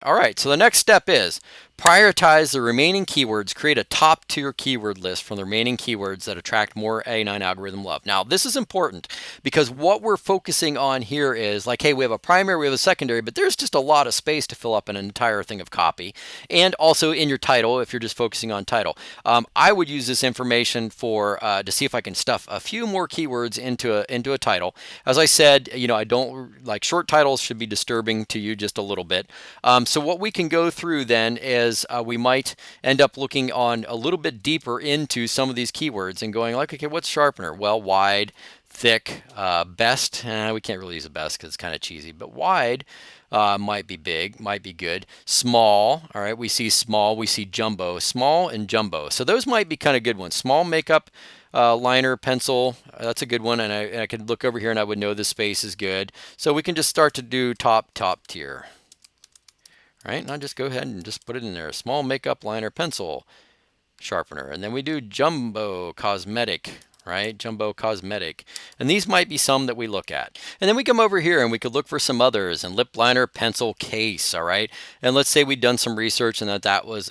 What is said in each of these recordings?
All right, so the next step is prioritize the remaining keywords, create a top tier keyword list from the remaining keywords that attract more A9 algorithm love. Now, this is important because what we're focusing on here is like, hey, we have a primary, we have a secondary, but there's just a lot of space to fill up an entire thing of copy. And also in your title, if you're just focusing on title. I would use this information for to see if I can stuff a few more keywords into a title. As I said, I don't like short titles should be disturbing to you just a little bit. So what we can go through then is we might end up looking on a little bit deeper into some of these keywords and going like, okay, what's sharpener? Well, wide, thick, best. We can't really use the best because it's kind of cheesy, but wide might be big, might be good. Small, all right, we see small, we see jumbo, small and jumbo. So those might be kind of good ones. Small makeup, liner, pencil, that's a good one. And I could look over here and I would know the space is good. So we can just start to do top tier. Right, and I'll just go ahead and just put it in there. Small makeup, liner, pencil, sharpener. And then we do jumbo cosmetic, right? Jumbo cosmetic. And these might be some that we look at. And then we come over here and we could look for some others and lip liner, pencil, case, all right? And let's say we'd done some research and that was,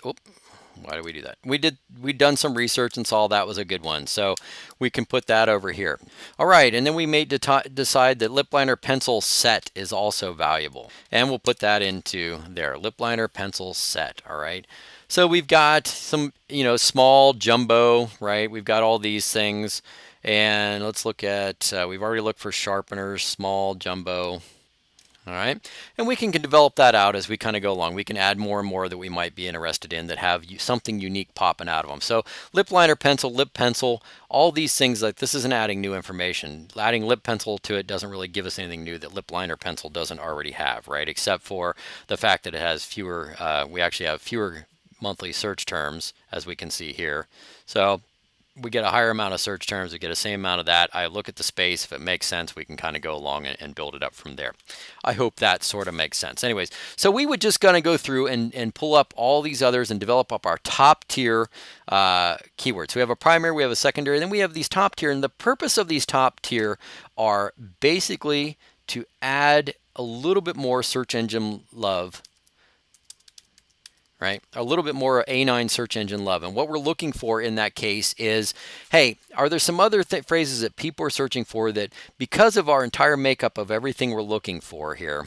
why did we do that? We'd done some research and saw that was a good one. So we can put that over here. All right, and then we may decide that lip liner pencil set is also valuable. And we'll put that into there, lip liner pencil set, all right? So we've got some, small, jumbo, right? We've got all these things. And let's look at, we've already looked for sharpeners, small, jumbo, all right, and we can develop that out as we kind of go along. We can add more and more that we might be interested in that have something unique popping out of them. So lip liner pencil, lip pencil, all these things, like this isn't adding new information. Adding lip pencil to it doesn't really give us anything new that lip liner pencil doesn't already have, right? Except for the fact that it has fewer, we actually have fewer monthly search terms, as we can see here. So we get a higher amount of search terms, we get the same amount of that. I look at the space. If it makes sense, we can kind of go along and build it up from there. I hope that sort of makes sense. Anyways, so we would just going to go through and pull up all these others and develop up our top tier keywords. So we have a primary, we have a secondary, then we have these top tier. And the purpose of these top tier are basically to add a little bit more search engine love, right? A little bit more A9 search engine love. And what we're looking for in that case is, hey, are there some other phrases that people are searching for that because of our entire makeup of everything we're looking for here,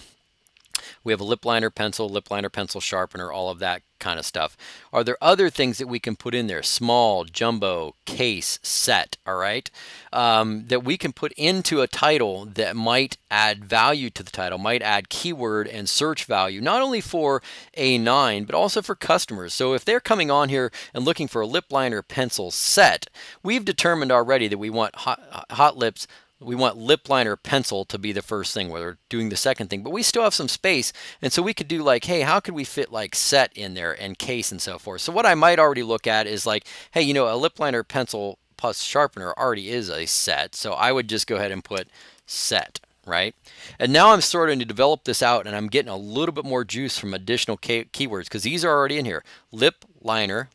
we have a lip liner pencil sharpener, all of that kind of stuff. Are there other things that we can put in there? Small, jumbo, case, set, all right? That we can put into a title that might add value to the title, might add keyword and search value, not only for A9, but also for customers. So if they're coming on here and looking for a lip liner pencil set, we've determined already that we want hot lips. We want lip liner pencil to be the first thing where we're doing the second thing, but we still have some space. And so we could do like, hey, how could we fit like set in there and case and so forth? So what I might already look at is like, hey, a lip liner pencil plus sharpener already is a set. So I would just go ahead and put set, right? And now I'm starting to develop this out and I'm getting a little bit more juice from additional keywords because these are already in here. Lip liner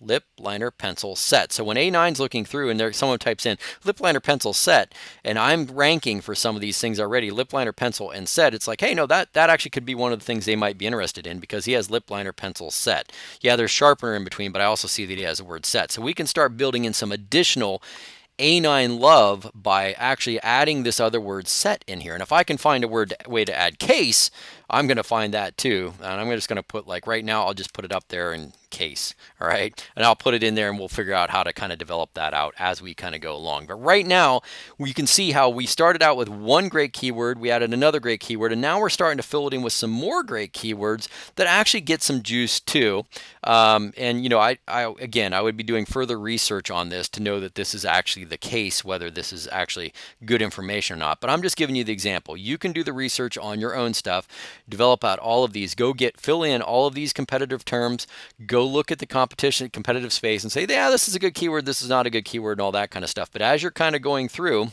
pencil set. So when A9's looking through and someone types in lip liner pencil set and I'm ranking for some of these things already, lip liner pencil and set, it's like, hey, no, that actually could be one of the things they might be interested in because he has lip liner pencil set. Yeah, there's sharpener in between, but I also see that he has the word set. So we can start building in some additional A9 love by actually adding this other word set in here. And if I can find a way to add case, I'm going to find that too. And I'm just going to put like right now, I'll just put it up there in case. All right. And I'll put it in there and we'll figure out how to kind of develop that out as we kind of go along. But right now we can see how we started out with one great keyword. We added another great keyword and now we're starting to fill it in with some more great keywords that actually get some juice too. And I would be doing further research on this to know that this is actually the case, whether this is actually good information or not. But I'm just giving you the example. You can do the research on your own stuff, develop out all of these, fill in all of these competitive terms, go look at the competitive space and say, yeah, this is a good keyword, this is not a good keyword and all that kind of stuff. But as you're kind of going through,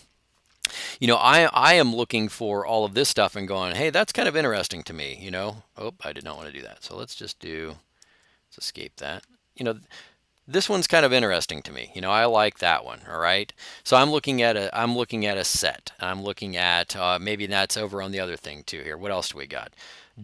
I am looking for all of this stuff and going, hey, that's kind of interesting to me, Oh, I did not want to do that. So let's escape that. This one's kind of interesting to me. I like that one. All right. So I'm looking at a set. I'm looking at maybe that's over on the other thing too here. What else do we got?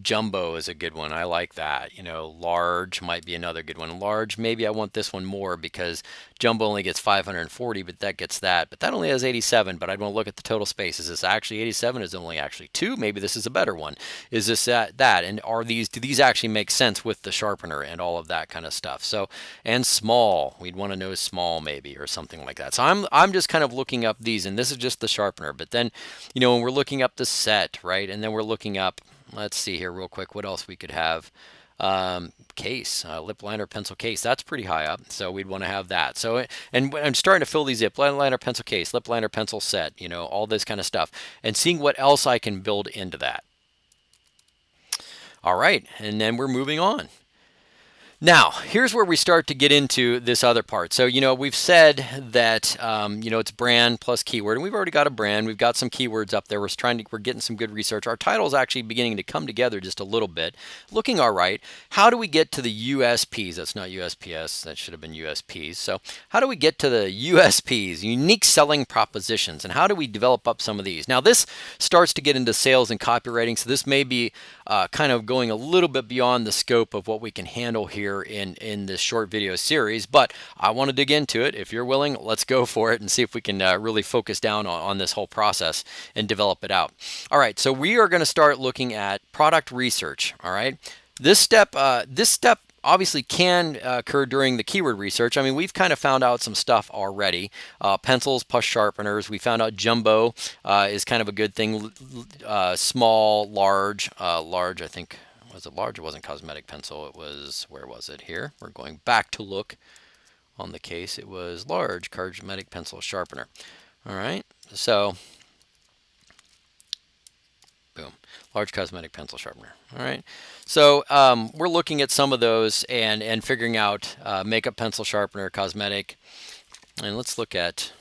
Jumbo is a good one. I like that. You know, large might be another good one. Large, maybe I want this one more because jumbo only gets 540, but that gets that. But that only has 87, but I'd want to look at the total space. Is this actually 87? Is it only actually 2? Maybe this is a better one. Is this that? And do these actually make sense with the sharpener and all of that kind of stuff? So, and small, we'd want to know small maybe or something like that. So I'm just kind of looking up these, and this is just the sharpener. But then, you know, when we're looking up the set, right? And then we're looking up, let's see here real quick what else we could have. Case, lip liner pencil case, that's pretty high up, so we'd want to have that. So, and I'm starting to fill these lip liner pencil case, lip liner pencil set, you know, all this kind of stuff, and seeing what else I can build into that. All right, and then we're moving on. Now, here's where we start to get into this other part. So, you know, we've said that, you know, it's brand plus keyword, and we've already got a brand. We've got some keywords up there. We're getting some good research. Our title is actually beginning to come together just a little bit, looking all right. How do we get to the USPs? That's not USPS. That should have been USPs. So, how do we get to the USPs, unique selling propositions, and how do we develop up some of these? Now, this starts to get into sales and copywriting, so this may be kind of going a little bit beyond the scope of what we can handle here in this short video series, but I want to dig into it. If you're willing, let's go for it and see if we can really focus down on this whole process and develop it out. All right, so we are going to start looking at product research. All right, this step obviously can occur during the keyword research. I mean, we've kind of found out some stuff already. Pencils plus sharpeners. We found out jumbo is kind of a good thing. Small, large, large, I think. Was it large? It wasn't cosmetic pencil. It was, where was it here? We're going back to look on the case. It was large cosmetic pencil sharpener. All right. So, boom, large cosmetic pencil sharpener. All right. So we're looking at some of those and figuring out makeup pencil sharpener, cosmetic. And let's look at,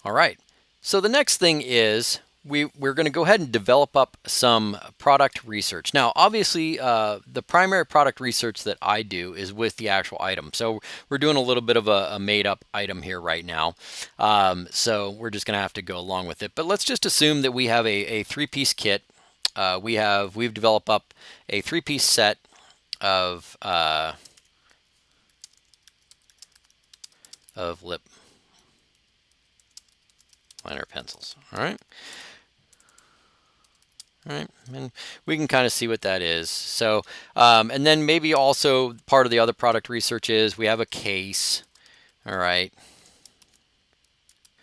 all right. So the next thing is we're going to go ahead and develop up some product research. Now, obviously, the primary product research that I do is with the actual item. So we're doing a little bit of a made-up item here right now. So we're just going to have to go along with it. But let's just assume that we have a three-piece kit. We've developed up a three-piece set of lip liner pencils. All right. All right, and we can kind of see what that is. So, and then maybe also part of the other product research is we have a case. All right,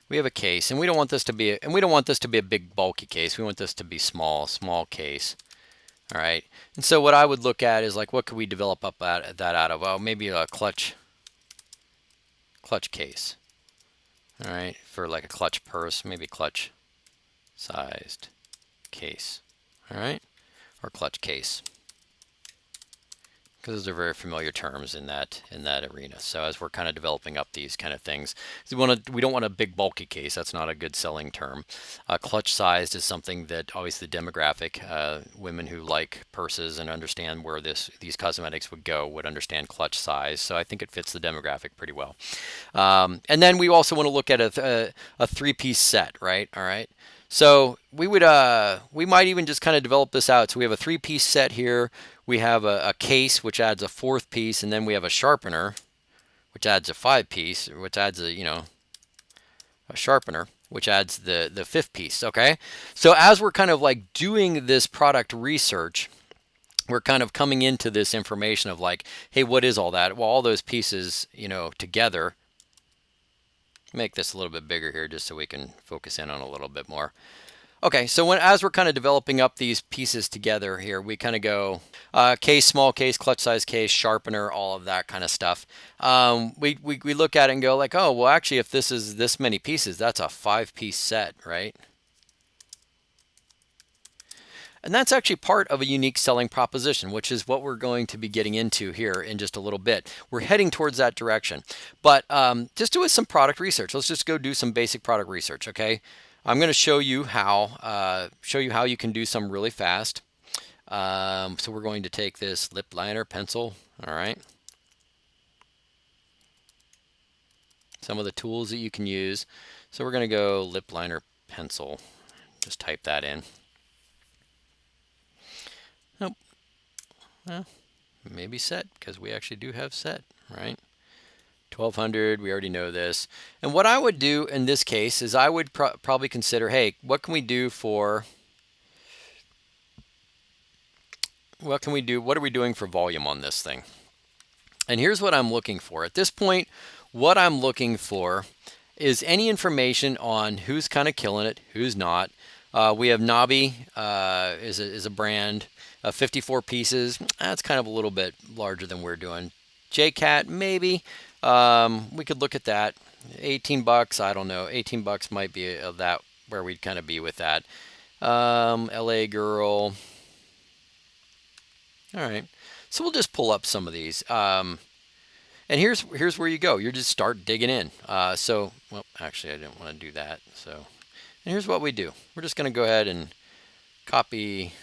we have a case, and we don't want this to be a big bulky case. We want this to be small case. All right, and so what I would look at is like, what could we develop up that out of? Oh, maybe a clutch case. All right, for like a clutch purse, maybe clutch sized case. All right, or clutch case, because those are very familiar terms in that arena. So as we're kind of developing up these kind of things, we don't want a big bulky case. That's not a good selling term. Clutch sized is something that obviously the demographic, women who like purses and understand where these cosmetics would understand clutch size. So I think it fits the demographic pretty well. And then we also want to look at a three-piece set, right? All right. So we might even just kind of develop this out. So we have a three-piece set here. We have a case, which adds a fourth piece, and then we have a sharpener, which adds a five-piece, which adds a sharpener, which adds the fifth piece. Okay. So as we're kind of like doing this product research, we're kind of coming into this information of like, hey, what is all that? Well, all those pieces, together. Make this a little bit bigger here just so we can focus in on a little bit more. Okay, so as we're kind of developing up these pieces together here, we kind of go case, small case, clutch size case, sharpener, all of that kind of stuff. We look at it and go like, oh, well, actually, if this is this many pieces, that's a 5-piece set, right? And that's actually part of a unique selling proposition, which is what we're going to be getting into here in just a little bit. We're heading towards that direction. But just do some product research. Let's just go do some basic product research, okay? I'm going to show you how you can do some really fast. So we're going to take this lip liner pencil, all right? Some of the tools that you can use. So we're going to go lip liner pencil. Just type that in. Well, maybe set, because we actually do have set, right? 1200, we already know this. And what I would do in this case is I would probably consider, hey, what can we do for, what are we doing for volume on this thing? And here's what I'm looking for. At this point, what I'm looking for is any information on who's kind of killing it, who's not. We have Nabi is a brand, 54 pieces. That's kind of a little bit larger than we're doing. JCat, maybe. We could look at that. 18 bucks, I don't know. 18 bucks might be that where we'd kind of be with that. LA Girl. All right. So we'll just pull up some of these. And here's where you go. You just start digging in. Well, actually, I didn't want to do that. So, and here's what we do. We're just going to go ahead and copy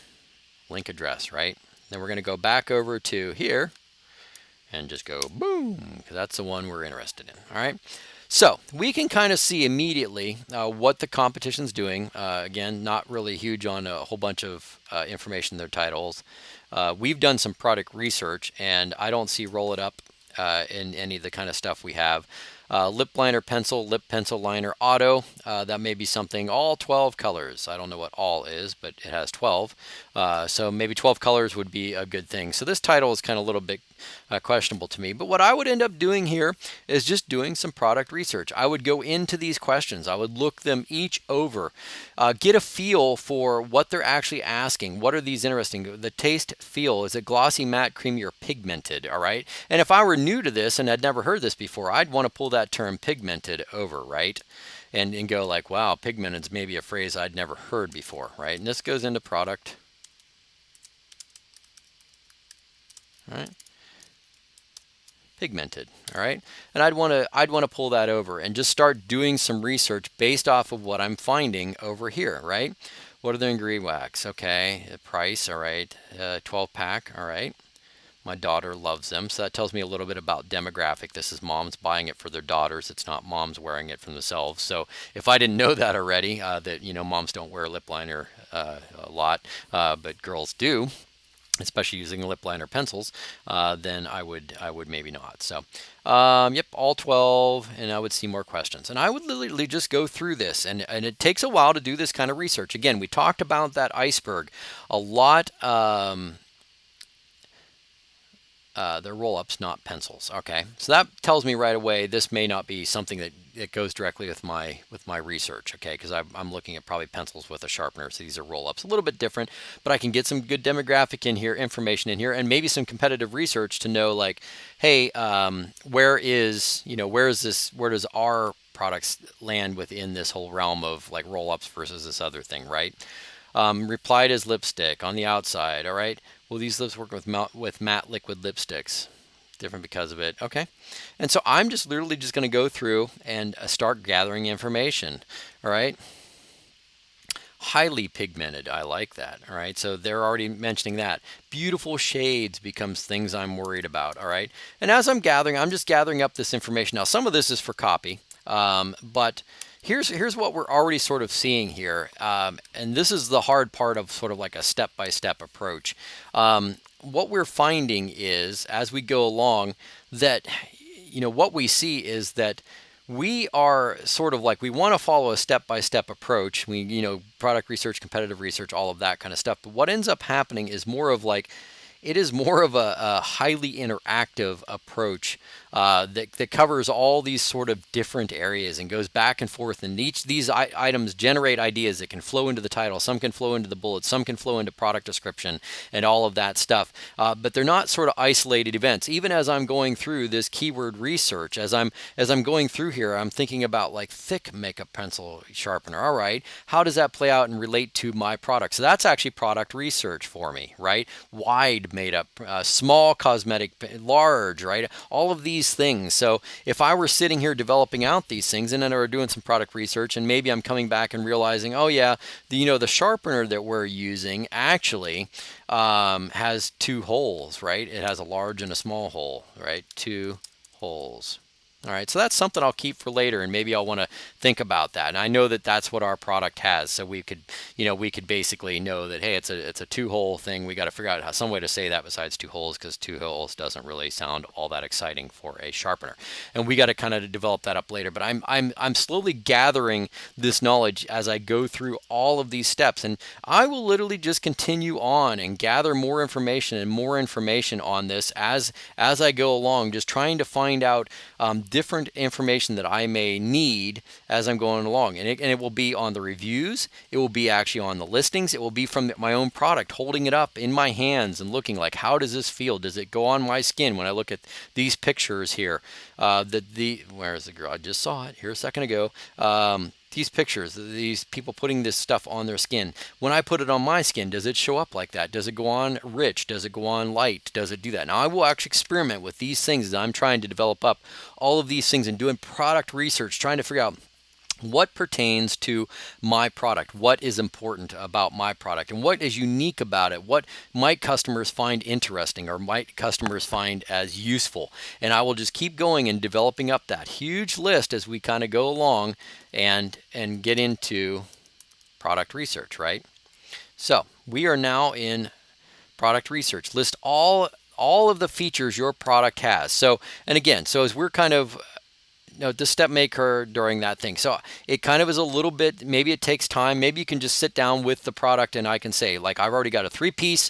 link address, right? Then we're going to go back over to here and just go boom, because that's the one we're interested in. All right. So we can kind of see immediately what the competition's doing. Again, not really huge on a whole bunch of information in their titles. We've done some product research, and I don't see roll it up in any of the kind of stuff we have. Lip liner pencil, lip pencil liner auto. That may be something, all 12 colors. I don't know what all is, but it has 12. So maybe 12 colors would be a good thing. So this title is kind of a little bit questionable to me. But what I would end up doing here is just doing some product research. I would go into these questions. I would look them each over, get a feel for what they're actually asking. What are these interesting? The taste, feel, is it glossy, matte, creamy, or pigmented? All right. And if I were new to this and had never heard this before, I'd want to pull that term pigmented over, right? And go like, wow, pigmented is maybe a phrase I'd never heard before, right? And this goes into product. All right. Pigmented, all right? And I'd want to pull that over and just start doing some research based off of what I'm finding over here, right? What are the ingredient wax? Okay, the price, all right. 12 pack, all right. My daughter loves them, so that tells me a little bit about demographic. This is moms buying it for their daughters. It's not moms wearing it for themselves. So if I didn't know that already, that moms don't wear lip liner a lot, but girls do, especially using lip liner pencils, then I would maybe not. So, yep, all 12, and I would see more questions. And I would literally just go through this, and it takes a while to do this kind of research. Again, we talked about that iceberg a lot. They're roll-ups, not pencils. Okay, so that tells me right away this may not be something that goes directly with my research. Okay, because I'm looking at probably pencils with a sharpener, so these are roll-ups, a little bit different, but I can get some good demographic in here, information in here, and maybe some competitive research to know like, hey, where does our products land within this whole realm of like roll-ups versus this other thing, right? Replied as lipstick on the outside. All right. Will these lips work with matte liquid lipsticks? Different because of it. Okay. And so I'm just literally just going to go through and start gathering information. All right. Highly pigmented. I like that. All right. So they're already mentioning that. Beautiful shades becomes things I'm worried about. All right. And as I'm just gathering up this information. Now, some of this is for copy, but here's what we're already sort of seeing here. And this is the hard part of sort of like a step-by-step approach. What we're finding is, as we go along, that, what we see is that we are sort of like, we want to follow a step-by-step approach. Product research, competitive research, all of that kind of stuff. But what ends up happening is more of like, it is more of a highly interactive approach that covers all these sort of different areas and goes back and forth. And these items generate ideas that can flow into the title. Some can flow into the bullets. Some can flow into product description and all of that stuff. But they're not sort of isolated events. Even as I'm going through this keyword research, as I'm going through here, I'm thinking about like thick makeup pencil sharpener. All right, how does that play out and relate to my product? So that's actually product research for me, right? Wide made up, small cosmetic, large, right? All of these things. So if I were sitting here developing out these things and then I were doing some product research and maybe I'm coming back and realizing, oh yeah, the sharpener that we're using actually has two holes, right? It has a large and a small hole, right? Two holes. All right, so that's something I'll keep for later, and maybe I'll want to think about that. And I know that that's what our product has, so we could, we could basically know that, hey, it's a two-hole thing. We got to figure out some way to say that besides two holes, because two holes doesn't really sound all that exciting for a sharpener, and we got to kind of develop that up later. But I'm slowly gathering this knowledge as I go through all of these steps, and I will literally just continue on and gather more information and more information on this as I go along, just trying to find out different information that I may need as I'm going along. And it will be on the reviews. It will be actually on the listings. It will be from my own product, holding it up in my hands and looking like, how does this feel? Does it go on my skin? When I look at these pictures here, where is the girl? I just saw it here a second ago. These pictures, these people putting this stuff on their skin. When I put it on my skin, does it show up like that? Does it go on rich? Does it go on light? Does it do that? Now, I will actually experiment with these things as I'm trying to develop up all of these things and doing product research, trying to figure out what pertains to my product, what is important about my product, and what is unique about it, what might customers find interesting or might customers find as useful. And I will just keep going and developing up that huge list as we kind of go along and get into product research, right? So we are now in product research. List all of the features your product has. So, and again, so as we're kind of this step may occur during that thing. So it kind of is a little bit, maybe it takes time. Maybe you can just sit down with the product and I can say, like, I've already got a three-piece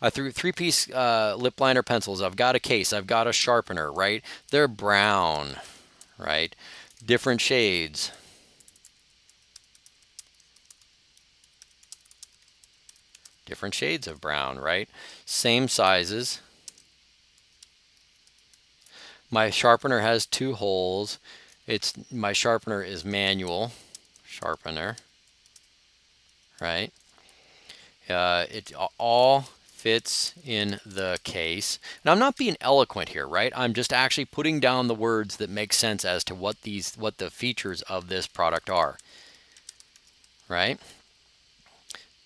lip liner pencils. I've got a case. I've got a sharpener, right? They're brown, right? Different shades. Different shades of brown, right? Same sizes. My sharpener has two holes. My sharpener is manual sharpener, right? It all fits in the case. And I'm not being eloquent here, right? I'm just actually putting down the words that make sense as to what the features of this product are, right?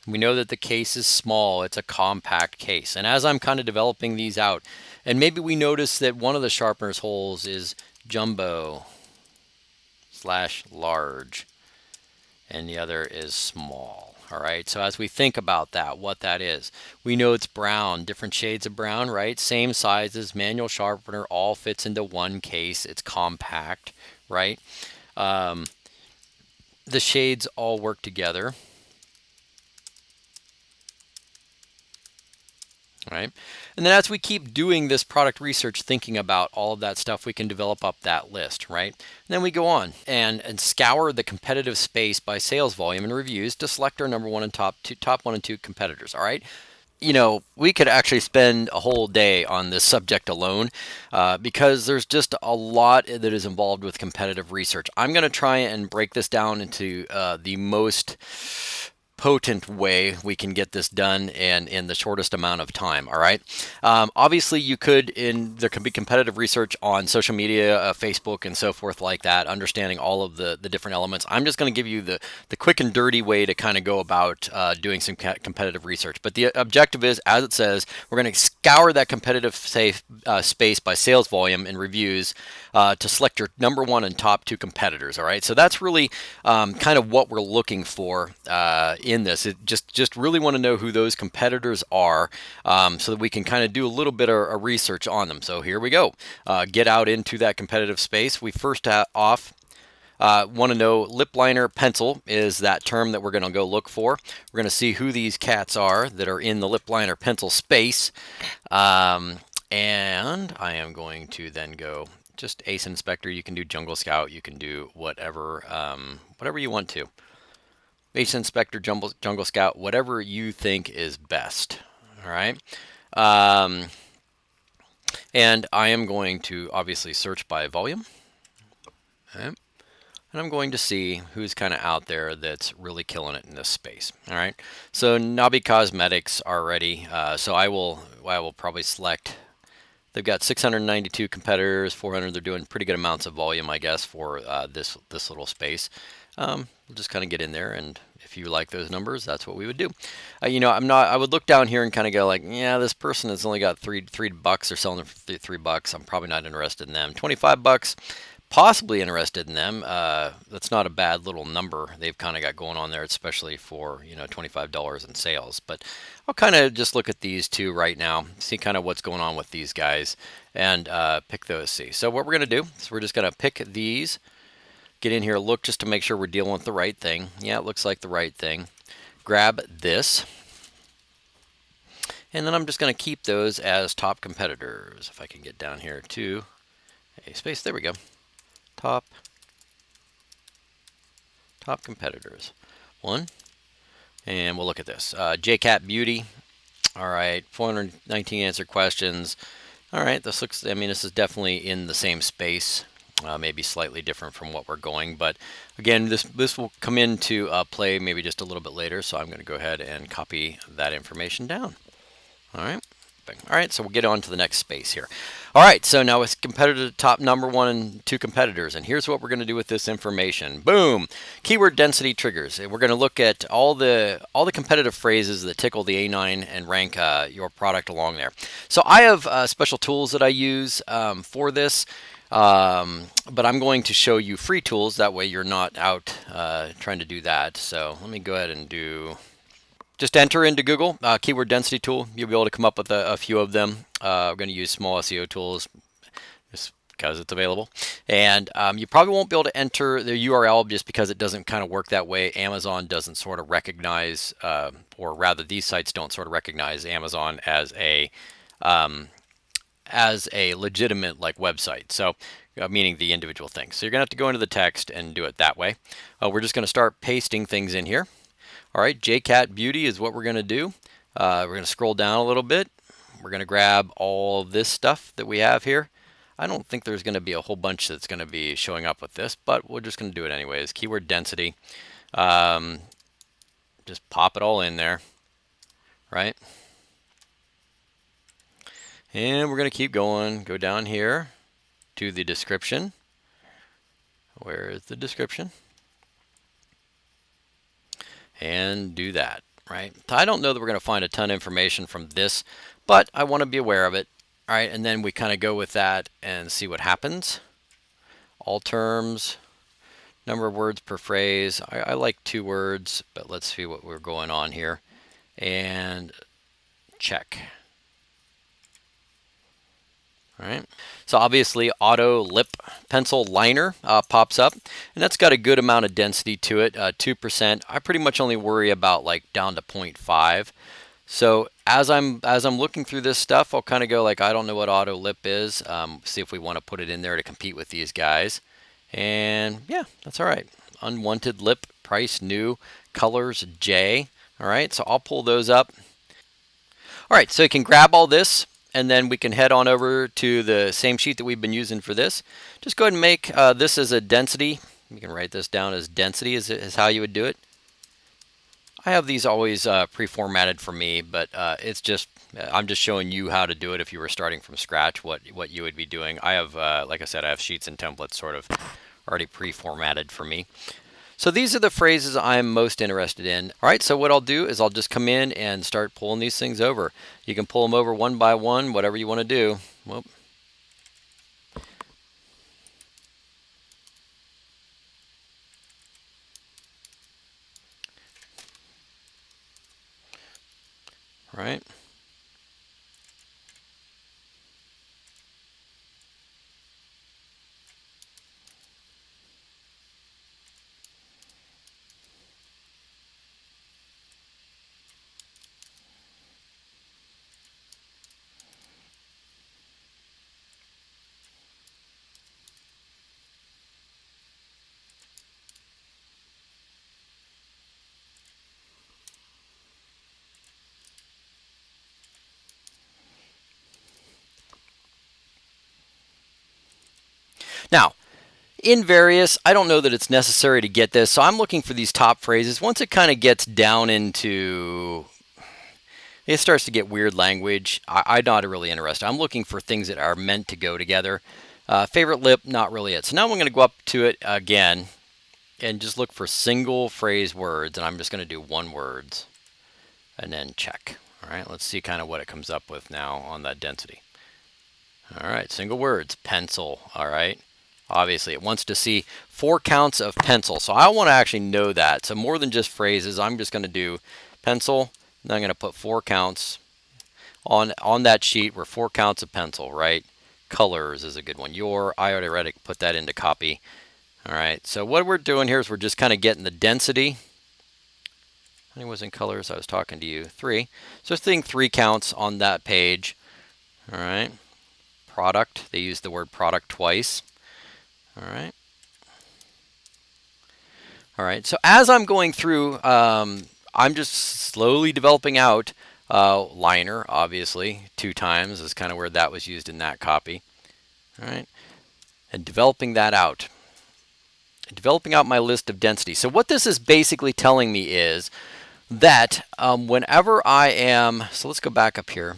We know that the case is small. It's a compact case. And as I'm kind of developing these out, and maybe we notice that one of the sharpener's holes is jumbo / large, and the other is small. All right, so as we think about that, what that is, we know it's brown, different shades of brown, right? Same sizes, manual sharpener, all fits into one case. It's compact, right? The shades all work together. Right? And then as we keep doing this product research, thinking about all of that stuff, we can develop up that list, right? And then we go on and scour the competitive space by sales volume and reviews to select our number one and top 1 and 2 competitors, all right? We could actually spend a whole day on this subject alone because there's just a lot that is involved with competitive research. I'm going to try and break this down into the most potent way we can get this done and in the shortest amount of time. All right. Obviously, there can be competitive research on social media, Facebook, and so forth like that. Understanding all of the different elements. I'm just going to give you the quick and dirty way to kind of go about doing some competitive research. But the objective is, as it says, we're going to scour that competitive space by sales volume and reviews to select your number one and top 2 competitors. All right. So that's really kind of what we're looking for in this. It just really want to know who those competitors are so that we can kind of do a little bit of research on them. So here we go. Get out into that competitive space. We first off want to know lip liner pencil is that term that we're going to go look for. We're going to see who these cats are that are in the lip liner pencil space. And I am going to then go just Ace Inspector. You can do Jungle Scout. You can do whatever you want to. Ace Inspector, Jungle Scout, whatever you think is best. All right. And I am going to obviously search by volume. Okay. And I'm going to see who's kind of out there that's really killing it in this space. All right. So Nabi Cosmetics are ready. So I will probably select. They've got 692 competitors, 400. They're doing pretty good amounts of volume, I guess, for this little space. We'll just kind of get in there, and if you like those numbers, that's what we would do. I would look down here and kind of go like, yeah, this person has only got $3. They're selling it for $3. I'm probably not interested in them. $25, possibly interested in them, that's not a bad little number they've kind of got going on there, especially for, you know, $25 in sales. But I'll kind of just look at these two right now, see kind of what's going on with these guys, and pick those. See. So what we're going to do is we're just going to pick these, get in here, look just to make sure we're dealing with the right thing. Yeah, it looks like the right thing. Grab this. And then I'm just going to keep those as top competitors. If I can get down here to a space, there we go. Top competitors. One. And we'll look at this. JCat Beauty. All right, 419 answered questions. All right, this looks, I mean, this is definitely in the same space. Maybe slightly different from what we're going, but again, this will come into play maybe just a little bit later. So I'm going to go ahead and copy that information down. All right. All right, so we'll get on to the next space here. All right, so now it's competitive top number 1 and 2 competitors, and here's what we're going to do with this information. Boom! Keyword density triggers. We're going to look at all the competitive phrases that tickle the A9 and rank your product along there. So I have special tools that I use for this, but I'm going to show you free tools. That way you're not out trying to do that. So let me go ahead and do... Just enter into Google keyword density tool. You'll be able to come up with a few of them. We're going to use small SEO tools just because it's available. And you probably won't be able to enter the URL just because it doesn't kind of work that way. Amazon doesn't sort of recognize, or rather these sites don't sort of recognize Amazon as a legitimate like website. So meaning the individual thing. So you're going to have to go into the text and do it that way. We're just going to start pasting things in here. All right, JCat Beauty is what we're going to do. We're going to scroll down a little bit. We're going to grab all of this stuff that we have here. I don't think there's going to be a whole bunch that's going to be showing up with this, but we're just going to do it anyways. Keyword density. Just pop it all in there, right? And we're going to keep going. Go down here to the description. Where is the description? And do that, right? I don't know that we're going to find a ton of information from this, but I want to be aware of it, all right? And then we kind of go with that and see what happens. All terms, number of words per phrase. I like 2 words, but let's see what we're going on here. And check. All right. So obviously auto lip pencil liner pops up, and that's got a good amount of density to it, 2%. I pretty much only worry about like down to 0.5. So as I'm looking through this stuff, I'll kind of go like, I don't know what auto lip is. See if we want to put it in there to compete with these guys. And yeah, that's all right. Unwanted lip, price new, colors J. All right, so I'll pull those up. All right, so you can grab all this, and then we can head on over to the same sheet that we've been using for this. Just go ahead and make this as a density. You can write this down as density is how you would do it. I have these always pre-formatted for me, but it's just, I'm just showing you how to do it if you were starting from scratch, what you would be doing. I have, like I said, I have sheets and templates sort of already pre-formatted for me. So these are the phrases I'm most interested in. All right, so what I'll do is I'll just come in and start pulling these things over. You can pull them over one by one, whatever you want to do. Whoop. All right. Now, in various, I don't know that it's necessary to get this, so I'm looking for these top phrases. Once it kind of gets down into, it starts to get weird language, I'm not really interested. I'm looking for things that are meant to go together. Favorite lip, not really it. So now I'm going to go up to it again and just look for single phrase words, and I'm just going to do 1 words and then check. All right, let's see kind of what it comes up with now on that density. All right, single words, pencil. All right, 1 word. All right, single words, pencil. All right, 1 word. All right, single words, pencil. All right, 1 word. All right, single words, pencil. All right, 1 word. All right, single words, pencil. All right, 1 word. All right, single words, pencil. All right, Obviously, it wants to see 4 counts of pencil. So I want to actually know that. So more than just phrases, I'm just going to do pencil, and I'm going to put 4 counts on that sheet were 4 counts of pencil, right? Colors is a good one. I already put that into copy. All right, so what we're doing here is we're just kind of getting the density. It was in colors, I was talking to you. 3. So think 3 counts on that page. All right. Product, they use the word product twice. All right. All right, so as I'm going through, I'm just slowly developing out liner, obviously, 2 times is kind of where that was used in that copy. All right, and developing that out. Developing out my list of density. So what this is basically telling me is that whenever I am, so let's go back up here.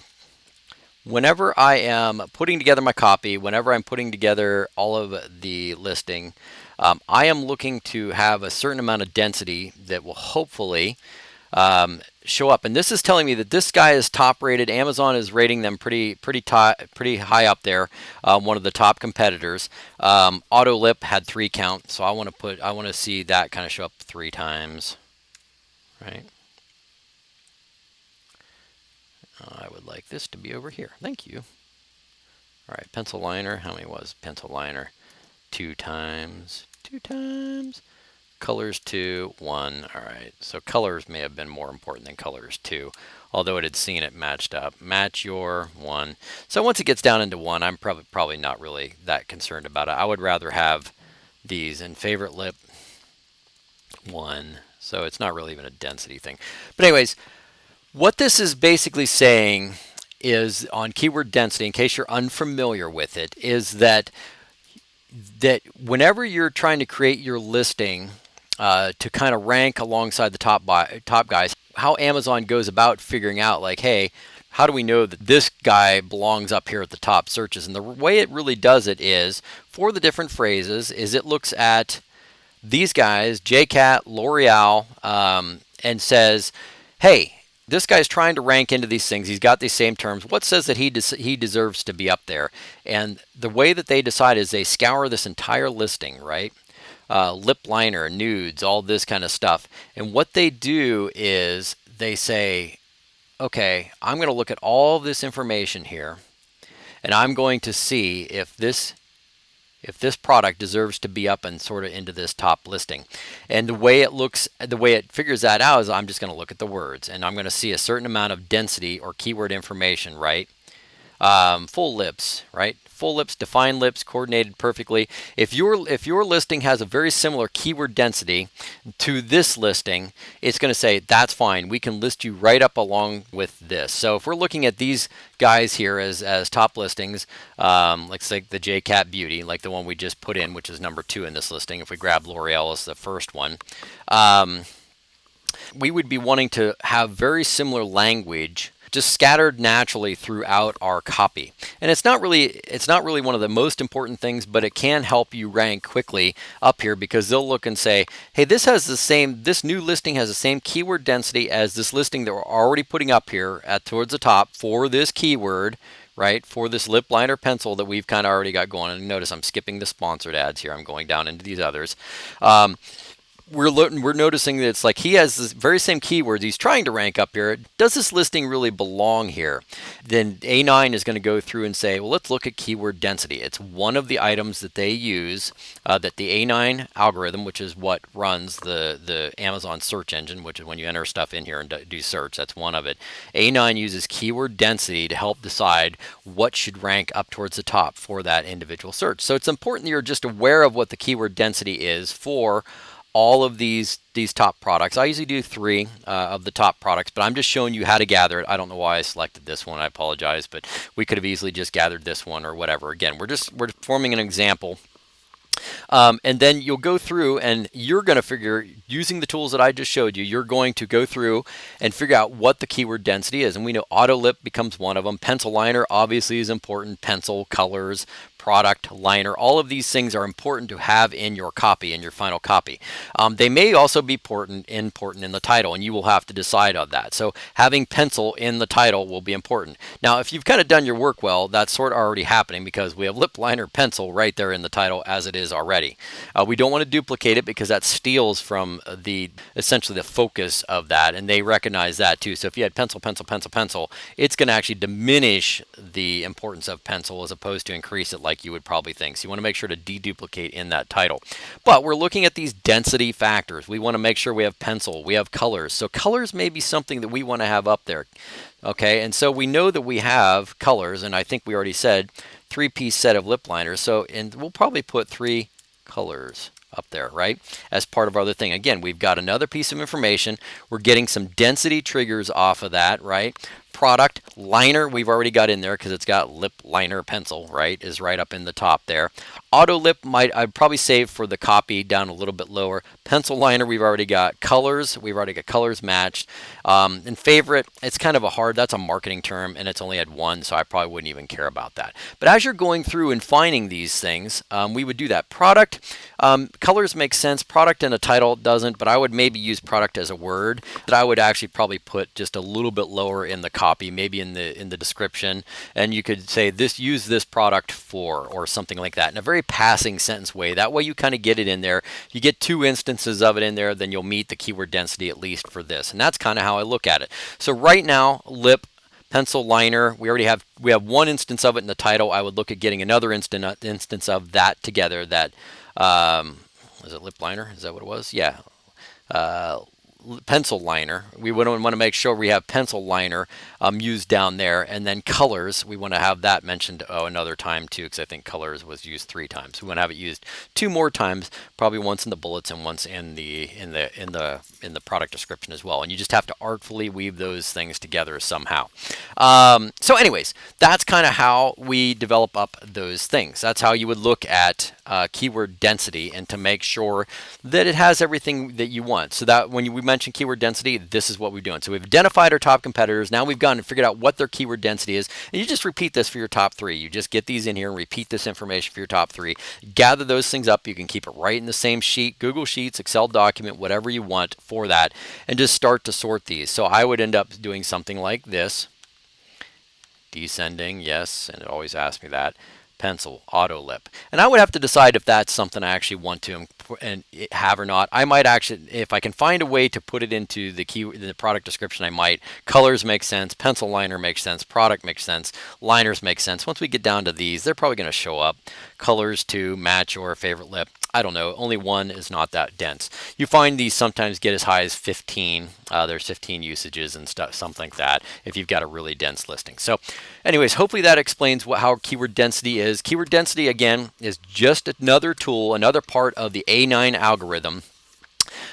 Whenever I am putting together my copy, whenever I'm putting together all of the listing, I am looking to have a certain amount of density that will hopefully show up. And this is telling me that this guy is top rated. Amazon is rating them pretty high up there. One of the top competitors. Autolip had 3 count, so I want to see that kind of show up 3 times, right? I would like this to be over here. Thank you. All right, pencil liner. How many was pencil liner? 2 times. 2 times. Colors 2, 1. All right, so colors may have been more important than colors 2, although it had seen it matched up. Match your 1. So once it gets down into 1, I'm probably not really that concerned about it. I would rather have these in favorite lip 1. So it's not really even a density thing. But anyways, what this is basically saying is on keyword density, in case you're unfamiliar with it, is that whenever you're trying to create your listing to kind of rank alongside the top guys, how Amazon goes about figuring out like, hey, how do we know that this guy belongs up here at the top searches? And the way it really does it is for the different phrases is it looks at these guys, JCat, L'Oreal, and says, hey, this guy's trying to rank into these things. He's got these same terms. What says that he deserves to be up there? And the way that they decide is they scour this entire listing, right? Lip liner, nudes, all this kind of stuff. And what they do is they say, okay, I'm going to look at all this information here, and I'm going to see if this product deserves to be up and sort of into this top listing. And the way it figures that out is I'm just going to look at the words, and I'm going to see a certain amount of density or keyword information, right? Full lips, right? Full lips, defined lips, coordinated perfectly. If your listing has a very similar keyword density to this listing, it's going to say that's fine. We can list you right up along with this. So if we're looking at these guys here as top listings, like say the JCat Beauty, like the one we just put in, which is number 2 in this listing. If we grab L'Oreal as the first one, we would be wanting to have very similar language just scattered naturally throughout our copy. And it's not really one of the most important things, but it can help you rank quickly up here because they'll look and say, hey, this new listing has the same keyword density as this listing that we're already putting up here towards the top for this keyword, right? For this lip liner pencil that we've kind of already got going. And notice I'm skipping the sponsored ads here. I'm going down into these others. We're noticing that it's like he has the very same keywords. He's trying to rank up here. Does this listing really belong here? Then A9 is going to go through and say, well, let's look at keyword density. It's one of the items that they use, that the A9 algorithm, which is what runs the Amazon search engine, which is when you enter stuff in here and do search, that's one of it. A9 uses keyword density to help decide what should rank up towards the top for that individual search. So it's important that you're just aware of what the keyword density is for all of these top products. I usually do 3 of the top products, but I'm just showing you how to gather it. I don't know why I selected this one. I apologize, but we could have easily just gathered this one or whatever. Again, we're forming an example And then you'll go through and you're going to figure, using the tools that I just showed you, you're going to go through and figure out what the keyword density is. And we know auto lip becomes one of them. Pencil liner obviously is important. Pencil, colors, product, liner, all of these things are important to have in your copy, in your final copy. They may also be important in the title, and you will have to decide on that. So having pencil in the title will be important. Now, if you've kind of done your work well, that's sort of already happening because we have lip liner pencil right there in the title as it is already. We don't want to duplicate it because that steals from essentially the focus of that, and they recognize that too. So if you had pencil, pencil, pencil, pencil, it's going to actually diminish the importance of pencil as opposed to increase it like you would probably think. So you want to make sure to deduplicate in that title. But we're looking at these density factors. We want to make sure we have pencil, we have colors. So colors may be something that we want to have up there. Okay, and so we know that we have colors, and I think we already said 3-piece set of lip liners. So, and we'll probably put 3 colors up there, right? As part of our other thing. Again, we've got another piece of information. We're getting some density triggers off of that, right? Product, liner, we've already got in there because it's got lip liner pencil, right? Is right up in the top there. Auto lip I'd probably save for the copy down a little bit lower. Pencil liner, we've already got colors. We've already got colors matched. And favorite, it's kind of that's a marketing term, and it's only had one, so I probably wouldn't even care about that. But as you're going through and finding these things, we would do that. Product, colors make sense. Product in a title doesn't, but I would maybe use product as a word that I would actually probably put just a little bit lower in the copy, maybe in the description, and you could say use this product for, or something like that in a very passing sentence way. That way you kind of get it in there. You get 2 instances of it in there, then you'll meet the keyword density at least for this, and that's kind of how I look at it. So right now, lip, pencil liner, we have 1 instance of it in the title. I would look at getting another instance of that together. That is it lip liner? Is that what it was? Yeah. Pencil liner. We want to make sure we have pencil liner used down there, and then colors. We want to have that mentioned another time too, because I think colors was used 3 times. We want to have it used 2 more times, probably once in the bullets and once in the product description as well. And you just have to artfully weave those things together somehow. So, anyways, that's kind of how we develop up those things. That's how you would look at keyword density, and to make sure that it has everything that you want. So that when we mention keyword density, this is what we're doing. So we've identified our top competitors. Now we've gone and figured out what their keyword density is. And you just repeat this for your top 3. You just get these in here and repeat this information for your top 3. Gather those things up. You can keep it right in the same sheet, Google Sheets, Excel document, whatever you want for that, and just start to sort these. So I would end up doing something like this. Descending, yes, and it always asks me that. Pencil, auto lip. And I would have to decide if that's something I actually want to have or not. I might actually, if I can find a way to put it into the product description, I might. Colors make sense, pencil liner makes sense, product makes sense, liners make sense. Once we get down to these, they're probably going to show up. Colors to match your favorite lip. I don't know, only 1 is not that dense. You find these sometimes get as high as 15. There's 15 usages and stuff, something like that, if you've got a really dense listing. So anyways, hopefully that explains how keyword density is. Keyword density, again, is just another tool, another part of the A9 algorithm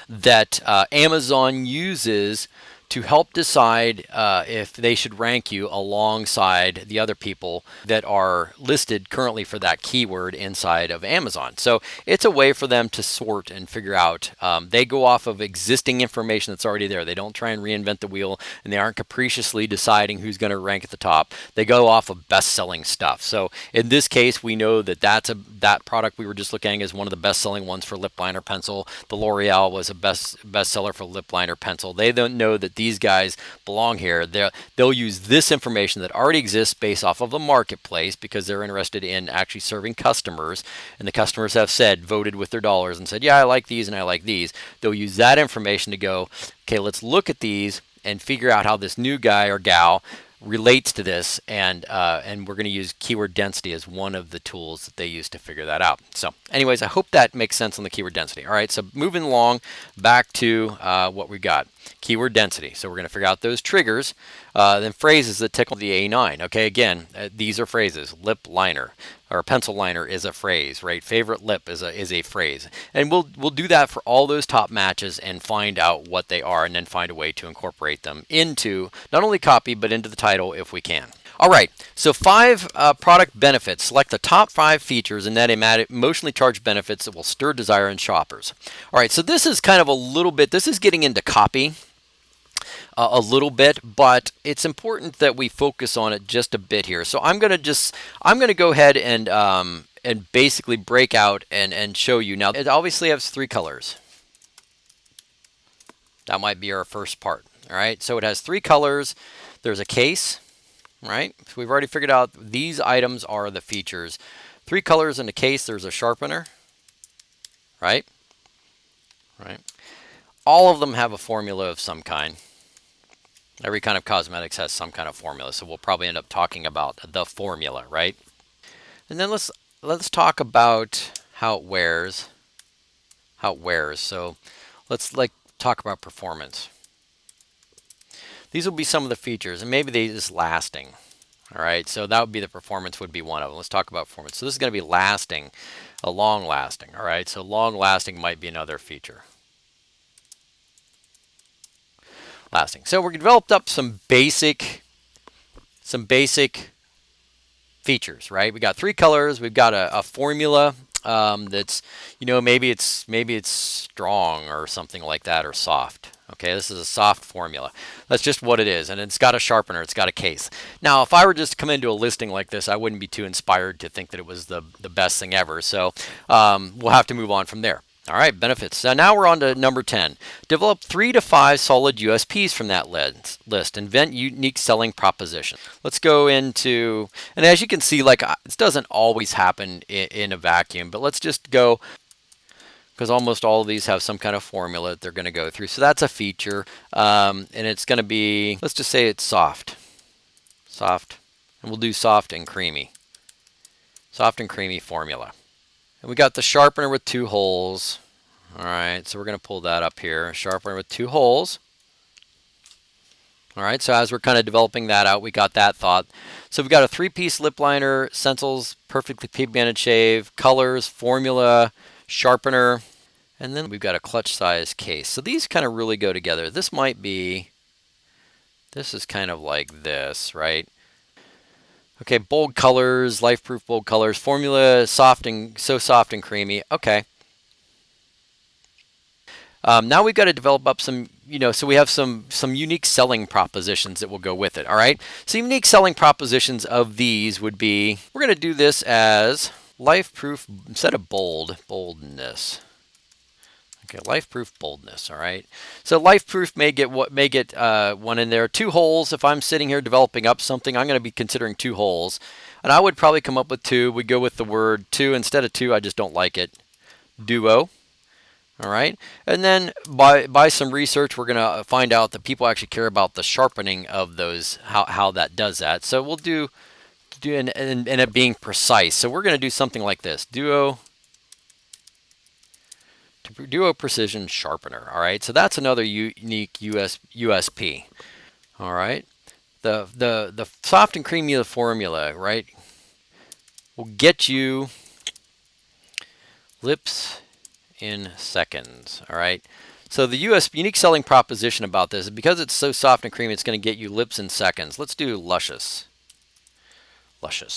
that Amazon uses to help decide if they should rank you alongside the other people that are listed currently for that keyword inside of Amazon. So it's a way for them to sort and figure out. They go off of existing information that's already there. They don't try and reinvent the wheel, and they aren't capriciously deciding who's going to rank at the top. They go off of best-selling stuff. So in this case, we know that that product we were just looking at is one of the best-selling ones for lip liner pencil. The L'Oreal was a bestseller for lip liner pencil. They don't know that these guys belong here. They'll use this information that already exists based off of the marketplace because they're interested in actually serving customers, and the customers have voted with their dollars and said, yeah, I like these and I like these. They'll use that information to go, okay, let's look at these and figure out how this new guy or gal relates to this, and we're going to use keyword density as one of the tools that they use to figure that out. So anyways, I hope that makes sense on the keyword density. All right, so moving along back to what we got. Keyword density. So we're going to figure out those triggers. Then phrases that tickle the A9. Okay, again, these are phrases. Lip liner or pencil liner is a phrase, right? Favorite lip is a phrase. And we'll do that for all those top matches and find out what they are, and then find a way to incorporate them into not only copy but into the title if we can. All right, so 5 product benefits. Select the top 5 features and net emotionally charged benefits that will stir desire in shoppers. All right, so this is kind of a little bit, this is getting into copy a little bit, but it's important that we focus on it just a bit here. So I'm going to go ahead and basically break out and show you. Now, it obviously has 3 colors. That might be our first part. All right, so it has 3 colors. There's a case. Right? So we've already figured out these items are the features. 3 colors in the case. There's a sharpener. Right? Right. All of them have a formula of some kind. Every kind of cosmetics has some kind of formula. So we'll probably end up talking about the formula, right? And then let's talk about how it wears. So let's talk about performance. These will be some of the features, and maybe they just lasting. All right, so that would be the performance would be one of them. Let's talk about performance. So this is going to be lasting, a long lasting. All right, so long lasting might be another feature. Lasting. So we developed up some basic features, right? We got 3 colors. We've got a formula that's, maybe it's strong or something like that, or soft. Okay, this is a soft formula. That's just what it is, and it's got a sharpener. It's got a case. Now, if I were just to come into a listing like this, I wouldn't be too inspired to think that it was the best thing ever. So we'll have to move on from there. All right, benefits. So now we're on to number 10. Develop 3 to 5 solid USPs from that list. Invent unique selling proposition. Let's go into, and as you can see, this doesn't always happen in a vacuum, but let's just go, because almost all of these have some kind of formula that they're going to go through. So that's a feature, and it's going to be, let's just say it's soft. Soft, and we'll do soft and creamy. Soft and creamy formula. And we got the sharpener with 2 holes. All right, so we're going to pull that up here. Sharpener with 2 holes. All right, so as we're kind of developing that out, we got that thought. So we've got a 3-piece lip liner, stencils, perfectly pigmented shave, colors, formula, sharpener, and then we've got a clutch size case. So these kind of really go together. This is kind of like this, right? Okay, bold colors, life-proof bold colors, formula, soft and creamy. Okay. Now we've got to develop up some, so we have some unique selling propositions that will go with it. All right. So unique selling propositions of these would be, we're going to do this as life-proof instead of boldness. Okay, life-proof boldness. All right. So life-proof may get one in there. 2 holes. If I'm sitting here developing up something, I'm going to be considering 2 holes, and I would probably come up with 2. We go with the word 2 instead of 2. I just don't like it. Duo. All right. And then by some research, we're going to find out that people actually care about the sharpening of those, how that does that. So we'll do and it being precise. So we're going to do something like this. Duo Precision Sharpener. All right, so that's another unique USP. All right, the soft and creamy formula, right, will get you lips in seconds. All right, so the unique selling proposition about this is because it's so soft and creamy, it's going to get you lips in seconds. Let's do luscious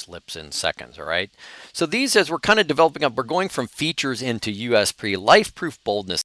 lips in seconds. All right, so these, as we're kind of developing up, we're going from features into USP, life-proof boldness.